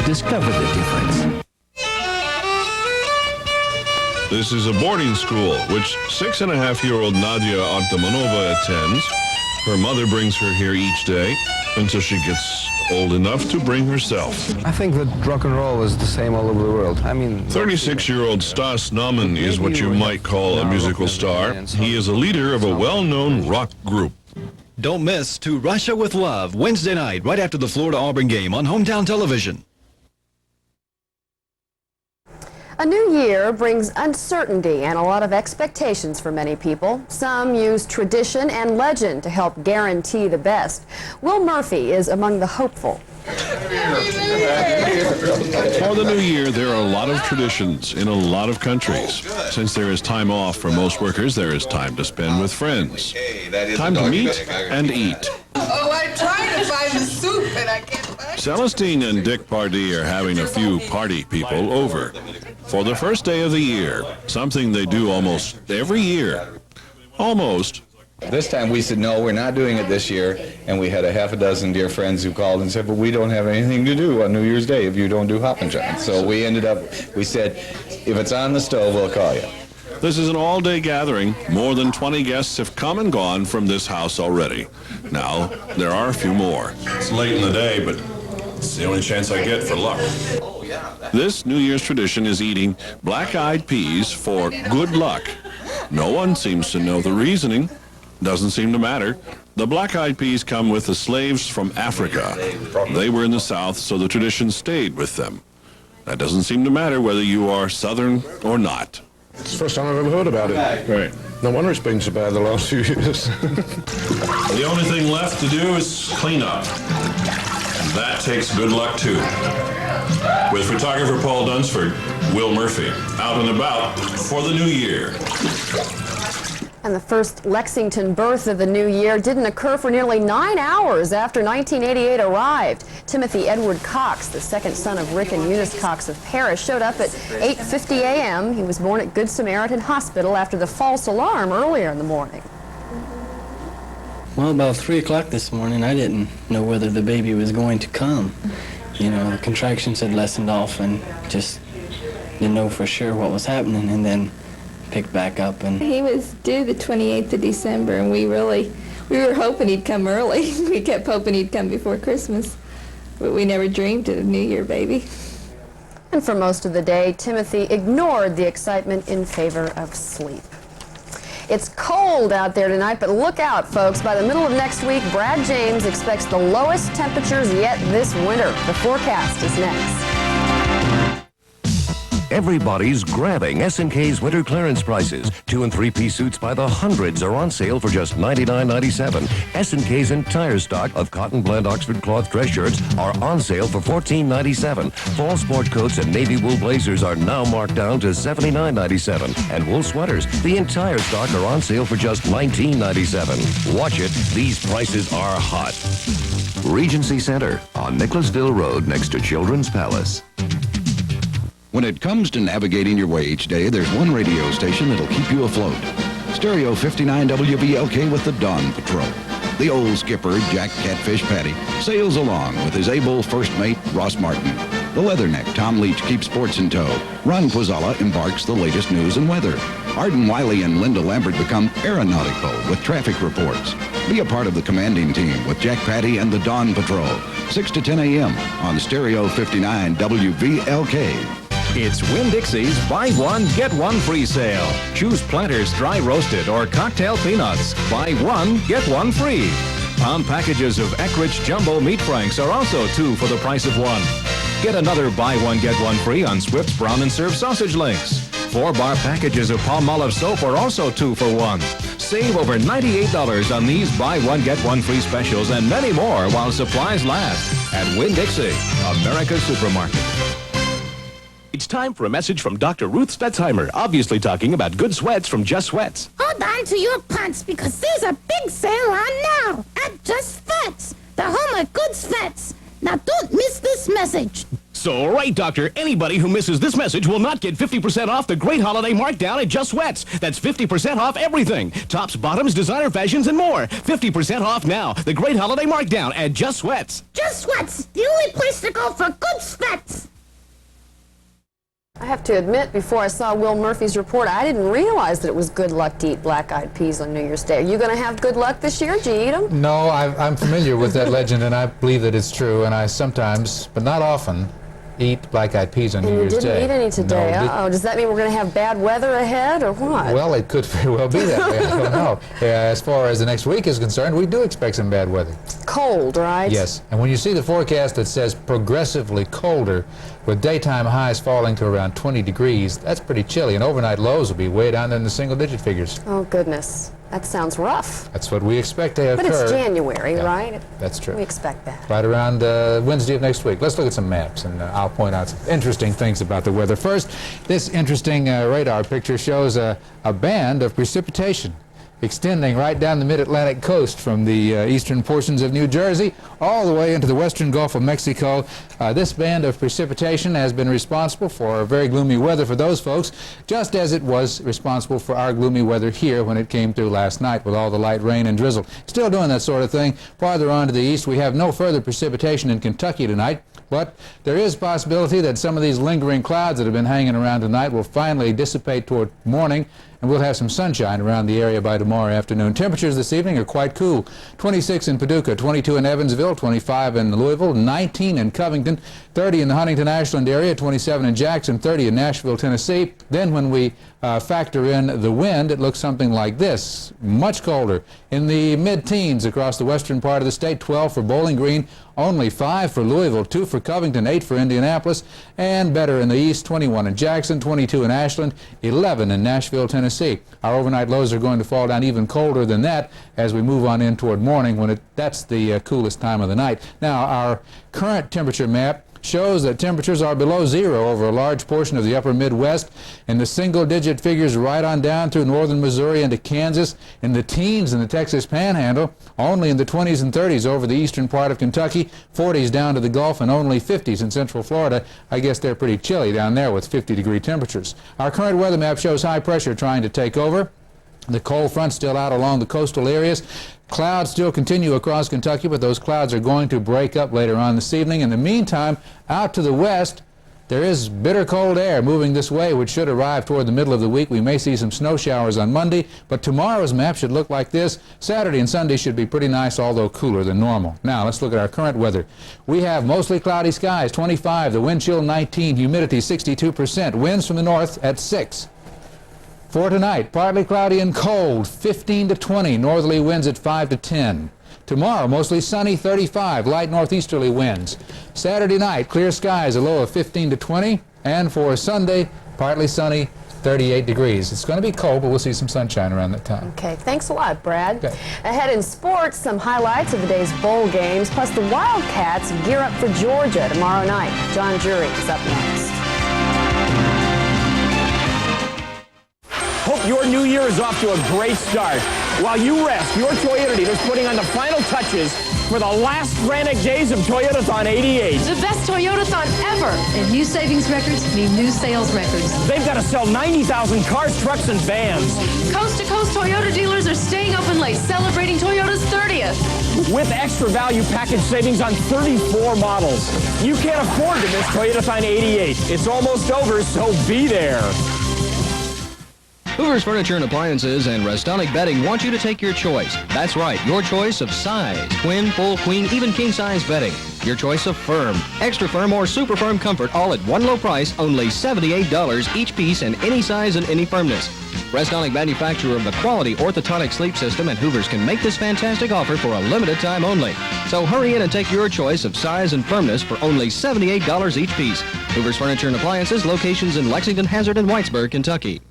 Discover the difference. This is a boarding school, which 6-and-a-half-year-old Nadia Artemanova attends. Her mother brings her here each day until she gets old enough to bring herself. I think that rock and roll is the same all over the world. I mean, 36-year-old Stas Naumann is what you might call a musical star. He is a leader of a well-known rock group. Don't miss To Russia with Love, Wednesday night, right after the Florida-Auburn game on Hometown Television. A new year brings uncertainty and a lot of expectations for many people. Some use tradition and legend to help guarantee the best. Will Murphy is among the hopeful. For the new year, there are a lot of traditions in a lot of countries. Since there is time off for most workers, there is time to spend with friends. Time to meet and eat. Oh, I tried to find the soup and I can't find it. Celestine and Dick Pardee are having a few party people over for the first day of the year, something they do almost every year. Almost. This time we said, no, we're not doing it this year, and we had a half a dozen dear friends who called and said, but we don't have anything to do on New Year's Day if you don't do Hoppin' John. So we said, if it's on the stove, we'll call you. This is an all-day gathering. More than 20 guests have come and gone from this house already. Now, there are a few more. It's late in the day, but it's the only chance I get for luck. This New Year's tradition is eating black-eyed peas for good luck. No one seems to know the reasoning. Doesn't seem to matter. The black-eyed peas come with the slaves from Africa. They were in the South, so the tradition stayed with them. That doesn't seem to matter whether you are Southern or not. It's the first time I've ever heard about it. Right. No wonder it's been so bad the last few years. The only thing left to do is clean up. And that takes good luck, too. With photographer Paul Dunsford, Will Murphy, out and about for the new year. And the first Lexington birth of the new year didn't occur for nearly 9 hours after 1988 arrived. Timothy Edward Cox, the second son of Rick and Eunice Cox of Paris, showed up at 8:50 a.m. He was born at Good Samaritan Hospital after the false alarm earlier in the morning. Well, about 3 o'clock this morning, I didn't know whether the baby was going to come. You know, the contractions had lessened off and just didn't know for sure what was happening, and then picked back up. And he was due the 28th of December, and we were hoping he'd come early. We kept hoping he'd come before Christmas, but we never dreamed of a New Year baby. And for most of the day, Timothy ignored the excitement in favor of sleep. It's cold out there tonight, but look out, folks. By the middle of next week, Brad James expects the lowest temperatures yet this winter. The forecast is next. Everybody's grabbing S&K's winter clearance prices. 2- and 3-piece suits by the hundreds are on sale for just $99.97. S&K's entire stock of cotton blend Oxford cloth dress shirts are on sale for $14.97. Fall sport coats and navy wool blazers are now marked down to $79.97. And wool sweaters, the entire stock are on sale for just $19.97. Watch it. These prices are hot. Regency Center on Nicholasville Road next to Children's Palace. When it comes to navigating your way each day, there's one radio station that'll keep you afloat. Stereo 59 WVLK with the Dawn Patrol. The old skipper, Jack Catfish Patty, sails along with his able first mate, Ross Martin. The leatherneck, Tom Leach, keeps sports in tow. Ron Quazala embarks the latest news and weather. Arden Wiley and Linda Lambert become aeronautical with traffic reports. Be a part of the commanding team with Jack Patty and the Dawn Patrol. 6 to 10 a.m. on Stereo 59 WVLK. It's Winn-Dixie's Buy One, Get One free sale. Choose Planters Dry Roasted or Cocktail Peanuts. Buy one, get one free. Pound packages of Eckrich Jumbo Meat Franks are also 2 for the price of 1. Get another Buy One, Get One free on Swift's Brown and Serve sausage links. 4-bar packages of Palmolive soap are also 2 for 1. Save over $98 on these Buy One, Get One free specials and many more while supplies last at Winn-Dixie, America's supermarket. It's time for a message from Dr. Ruth Spetzheimer, obviously talking about good sweats from Just Sweats. Hold on to your pants because there's a big sale on now at Just Sweats, the home of good sweats. Now don't miss this message. So, all right, Doctor, anybody who misses this message will not get 50% off the great holiday markdown at Just Sweats. That's 50% off everything. Tops, bottoms, designer fashions, and more. 50% off now. The great holiday markdown at Just Sweats. Just Sweats, the only place to go for good sweats. to admit, before I saw Will Murphy's report, I didn't realize that it was good luck to eat black-eyed peas on New Year's Day. Are you going to have good luck this year? Do you eat them? No, I'm familiar with that legend, and I believe that it's true, and I sometimes, but not often, eat black-eyed peas on New Year's Day. You didn't eat any today. No, Uh-oh. Does that mean we're going to have bad weather ahead, or what? Well, it could very well be that way. I don't know. As far as the next week is concerned, we do expect some bad weather. Cold, right? Yes. And when you see the forecast that says progressively colder, with daytime highs falling to around 20 degrees, that's pretty chilly, and overnight lows will be way down in the single-digit figures. Oh, goodness. That sounds rough. That's what we expect to occur. But it's January, right? That's true. We expect that. Right around Wednesday of next week. Let's look at some maps, and I'll point out some interesting things about the weather. First, this interesting radar picture shows a band of precipitation extending right down the mid-Atlantic coast from the eastern portions of New Jersey all the way into the western Gulf of Mexico. This band of precipitation has been responsible for very gloomy weather for those folks, just as it was responsible for our gloomy weather here when it came through last night with all the light rain and drizzle. Still doing that sort of thing. Farther on to the east, we have no further precipitation in Kentucky tonight, but there is possibility that some of these lingering clouds that have been hanging around tonight will finally dissipate toward morning, and we'll have some sunshine around the area by tomorrow afternoon. Temperatures this evening are quite cool. 26 in Paducah, 22 in Evansville, 25 in Louisville, 19 in Covington, 30 in the Huntington-Ashland area, 27 in Jackson, 30 in Nashville, Tennessee. Then when we factor in the wind, it looks something like this. Much colder. In the mid-teens across the western part of the state, 12 for Bowling Green, only 5 for Louisville, 2 for Covington, 8 for Indianapolis, and better in the east, 21 in Jackson, 22 in Ashland, 11 in Nashville, Tennessee. Our overnight lows are going to fall down even colder than that as we move on in toward morning when that's the coolest time of the night. Now, our current temperature map shows that temperatures are below zero over a large portion of the upper Midwest, in the single-digit figures right on down through northern Missouri into Kansas, in the teens in the Texas Panhandle, only in the 20s and 30s over the eastern part of Kentucky, 40s down to the Gulf, and only 50s in central Florida. I guess they're pretty chilly down there with 50-degree temperatures. Our current weather map shows high pressure trying to take over. The cold front still out along the coastal areas. Clouds still continue across Kentucky, but those clouds are going to break up later on this evening. In the meantime, out to the west, there is bitter cold air moving this way, which should arrive toward the middle of the week. We may see some snow showers on Monday, but tomorrow's map should look like this. Saturday and Sunday should be pretty nice, although cooler than normal. Now, let's look at our current weather. We have mostly cloudy skies, 25, the wind chill 19, humidity 62%, winds from the north at 6. For tonight, partly cloudy and cold, 15 to 20, northerly winds at 5 to 10. Tomorrow, mostly sunny, 35, light northeasterly winds. Saturday night, clear skies, a low of 15 to 20. And for Sunday, partly sunny, 38 degrees. It's going to be cold, but we'll see some sunshine around that time. Okay, thanks a lot, Brad. Okay. Ahead in sports, some highlights of the day's bowl games, plus the Wildcats gear up for Georgia tomorrow night. John Jury is up next. Hope your new year is off to a great start. While you rest, your Toyota dealer's putting on the final touches for the last frantic days of Toyotathon 88. The best Toyotathon ever. And new savings records mean new sales records. They've got to sell 90,000 cars, trucks, and vans. Coast-to-coast Toyota dealers are staying open late, celebrating Toyota's 30th. With extra value package savings on 34 models. You can't afford to miss Toyotathon 88. It's almost over, so be there. Hoover's Furniture and Appliances and Restonic Bedding want you to take your choice. That's right, your choice of size, twin, full, queen, even king-size bedding. Your choice of firm, extra firm, or super firm comfort, all at one low price, only $78 each piece in any size and any firmness. Restonic, manufacturer of the quality orthotonic sleep system, and Hoover's can make this fantastic offer for a limited time only. So hurry in and take your choice of size and firmness for only $78 each piece. Hoover's Furniture and Appliances, locations in Lexington, Hazard, and Whitesburg, Kentucky.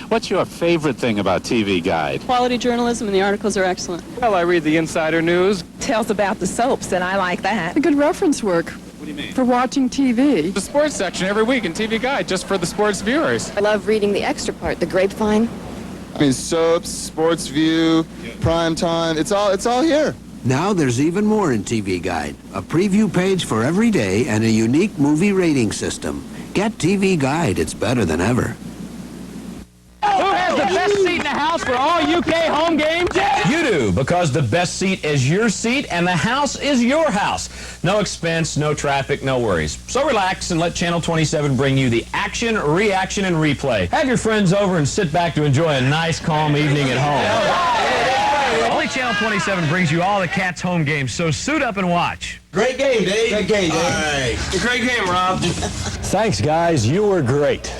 What's your favorite thing about TV Guide? Quality journalism, and the articles are excellent. Well, I read the insider news. Tells about the soaps, and I like that. A good reference work. What do you mean? For watching TV. The sports section every week in TV Guide, just for the sports viewers. I love reading the extra part, the grapevine. I mean, soaps, sports view, prime time, it's all here. Now there's even more in TV Guide. A preview page for every day and a unique movie rating system. Get TV Guide, it's better than ever. Who has the best seat in the house for all UK home games? You do, because the best seat is your seat and the house is your house. No expense, no traffic, no worries. So relax and let Channel 27 bring you the action, reaction, and replay. Have your friends over and sit back to enjoy a nice, calm evening at home. Only Channel 27 brings you all the Cats home games, so suit up and watch. Great game, Dave. Great game, Dave. All right. Great game, Rob. Thanks, guys. You were great.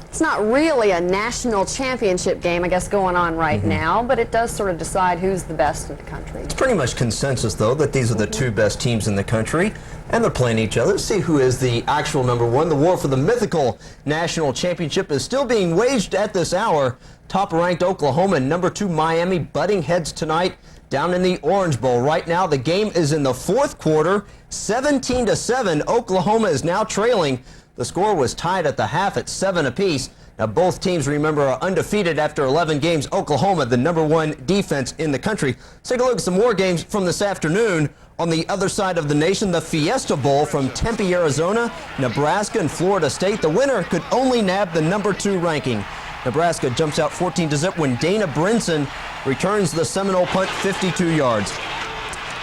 It's not really a national championship game, I guess, going on right now, but it does sort of decide who's the best in the country. It's pretty much consensus, though, that these are the two best teams in the country, and they're playing each other. See who is the actual number one. The war for the mythical national championship is still being waged at this hour. Top-ranked Oklahoma and number 2 Miami butting heads tonight down in the Orange Bowl. Right now, the game is in the fourth quarter, 17-7. Oklahoma is now trailing. The score was tied at the half at 7 apiece. Now, both teams, remember, are undefeated after 11 games. Oklahoma, the number 1 defense in the country. Let's take a look at some more games from this afternoon. On the other side of the nation, the Fiesta Bowl from Tempe, Arizona, Nebraska and Florida State. The winner could only nab the number 2 ranking. Nebraska jumps out 14-0 when Dana Brinson returns the Seminole punt 52 yards.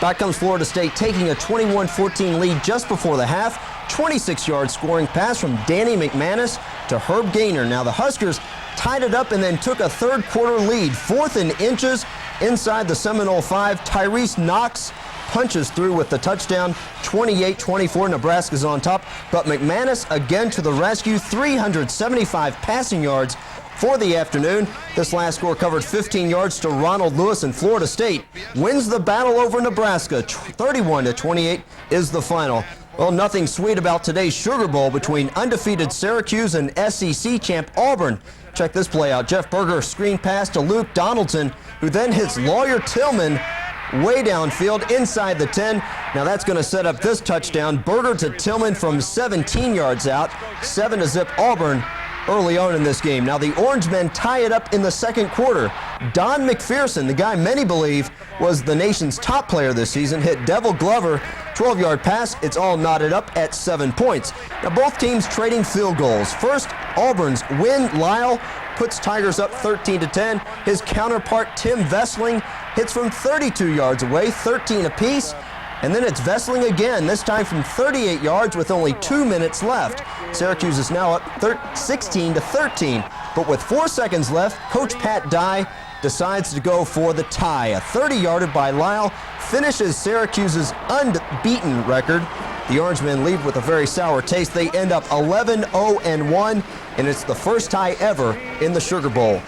Back comes Florida State taking a 21-14 lead just before the half. 26-yard scoring pass from Danny McManus to Herb Gaynor. Now the Huskers tied it up and then took a third quarter lead. 4th and inches inside the Seminole 5. Tyrese Knox punches through with the touchdown. 28-24, Nebraska's on top. But McManus again to the rescue. 375 passing yards for the afternoon. This last score covered 15 yards to Ronald Lewis, and Florida State wins the battle over Nebraska. 31-28 is the final. Well, nothing sweet about today's Sugar Bowl between undefeated Syracuse and SEC champ Auburn. Check this play out. Jeff Berger screen pass to Luke Donaldson, who then hits Lawyer Tillman way downfield inside the 10. Now that's going to set up this touchdown. Berger to Tillman from 17 yards out. 7-0 Auburn early on in this game. Now the Orange men tie it up in the second quarter. Don McPherson, the guy many believe was the nation's top player this season, hit Devil Glover, 12-yard pass. It's all knotted up at 7 points. Now both teams trading field goals. First, Auburn's Win Lyle puts Tigers up 13-10. His counterpart Tim Vesling hits from 32 yards away, 13 apiece. And then it's Vesling again, this time from 38 yards with only 2 minutes left. Syracuse is now up 16-13. But with 4 seconds left, Coach Pat Dye decides to go for the tie. A 30-yarder by Lyle finishes Syracuse's unbeaten record. The Orangemen leave with a very sour taste. They end up 11-0-1, and it's the first tie ever in the Sugar Bowl.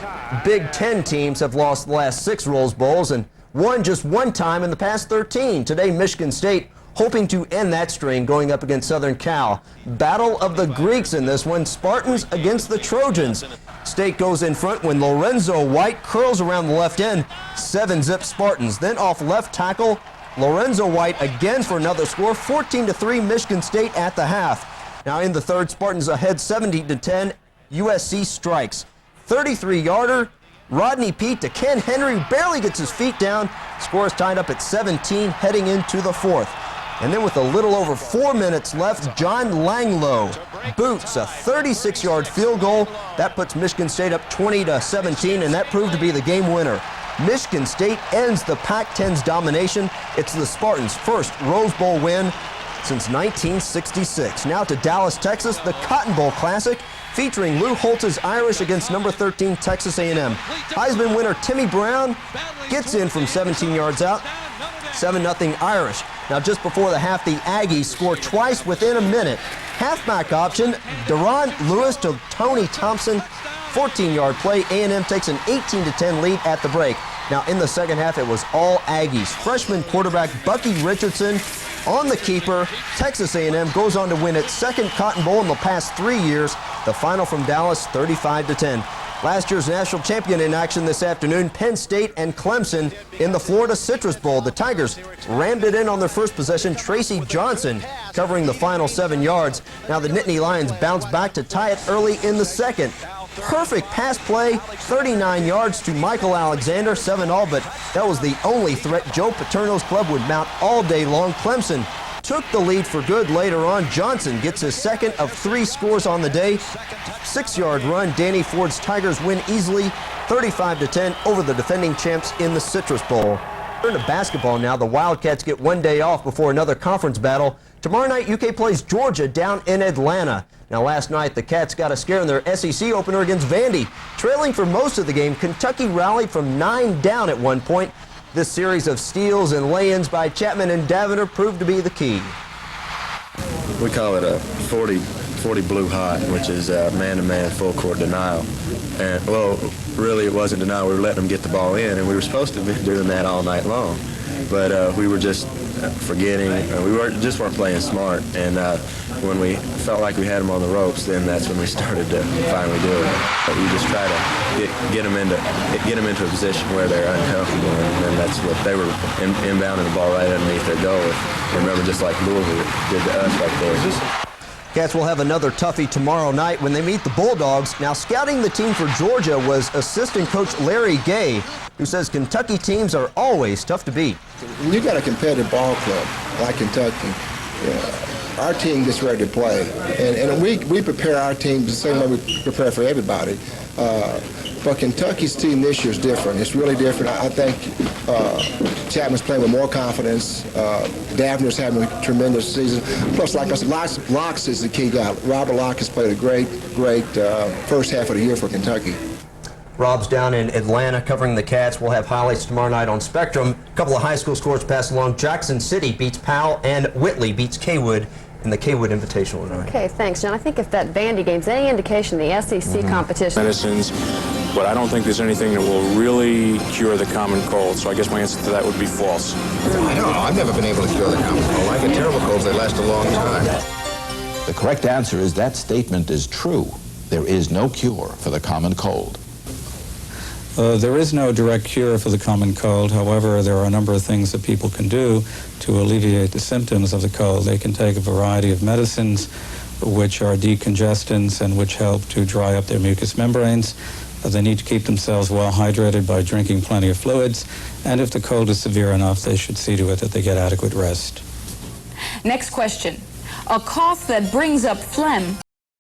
Big Ten teams have lost the last 6 Rose Bowls and won just 1 time in the past 13. Today, Michigan State hoping to end that streak going up against Southern Cal. Battle of the Greeks in this one. Spartans against the Trojans. State goes in front when Lorenzo White curls around the left end. 7-0 Spartans. Then off left tackle, Lorenzo White again for another score. 14-3 Michigan State at the half. Now in the third, Spartans ahead 17-10. USC strikes. 33-yarder. Rodney Peete to Ken Henry, barely gets his feet down. Score is tied up at 17 heading into the fourth. And then with a little over 4 minutes left, John Langlow boots a 36-yard field goal. That puts Michigan State up 20-17, and that proved to be the game winner. Michigan State ends the Pac-10's domination. It's the Spartans' first Rose Bowl win since 1966. Now to Dallas, Texas, the Cotton Bowl Classic, featuring Lou Holtz's Irish against number 13 Texas A&M. Heisman winner Timmy Brown gets in from 17 yards out. 7-0 Irish. Now just before the half, the Aggies score twice within a minute. Halfback option, Deron Lewis to Tony Thompson. 14-yard play. A&M takes an 18-10 lead at the break. Now in the second half, it was all Aggies. Freshman quarterback Bucky Richardson on the keeper. Texas A&M goes on to win its second Cotton Bowl in the past 3 years. The final from Dallas, 35-10. Last year's national champion in action this afternoon, Penn State and Clemson in the Florida Citrus Bowl. The Tigers rammed it in on their first possession. Tracy Johnson covering the final 7 yards. Now the Nittany Lions bounce back to tie it early in the second. Perfect pass play, 39 yards to Michael Alexander, 7-all, but that was the only threat Joe Paterno's club would mount all day long. Clemson took the lead for good later on. Johnson gets his second of 3 scores on the day. 6-yard run. Danny Ford's Tigers win easily, 35-10 over the defending champs in the Citrus Bowl. Turn to basketball now. The Wildcats get 1 day off before another conference battle. Tomorrow night, UK plays Georgia down in Atlanta. Now, last night, the Cats got a scare in their SEC opener against Vandy. Trailing for most of the game, Kentucky rallied from 9 down at one point. This series of steals and lay-ins by Chapman and Daviner proved to be the key. We call it a 40 blue hot, which is man-to-man full-court denial. And, well, really it wasn't denial. We were letting them get the ball in, and we were supposed to be doing that all night long. But we were just forgetting. We weren't playing smart. And when we felt like we had them on the ropes, then that's when we started to finally do it. But we just try to get them into a position where they're uncomfortable, and that's what they were inbounding the ball right underneath their goal. Remember, just like Louisville did to us right there. Cats will have another toughie tomorrow night when they meet the Bulldogs. Now, scouting the team for Georgia was assistant coach Larry Gay, who says Kentucky teams are always tough to beat. When you got a competitive ball club like Kentucky, our team gets ready to play, and we prepare our team the same way we prepare for everybody. But Kentucky's team this year is different. It's really different. I think Chapman's playing with more confidence. Daviner's having a tremendous season. Plus, like I said, Locks is the key guy. Robert Locke has played a great first half of the year for Kentucky. Rob's down in Atlanta covering the Cats. We'll have highlights tomorrow night on Spectrum. A couple of high school scores passed along. Jackson City beats Powell, and Whitley beats Kaywood in the Kaywood Invitational tonight. Okay, thanks, John. I think if that Vandy game's any indication, the SEC competition. Medicines, but I don't think there's anything that will really cure the common cold. So I guess my answer to that would be false. I don't know. I've never been able to cure the common cold. I get terrible colds. They last a long time. The correct answer is that statement is true. There is no cure for the common cold. There is no direct cure for the common cold. However, there are a number of things that people can do to alleviate the symptoms of the cold. They can take a variety of medicines, which are decongestants and which help to dry up their mucous membranes. They need to keep themselves well hydrated by drinking plenty of fluids. And if the cold is severe enough, they should see to it that they get adequate rest. Next question. A cough that brings up phlegm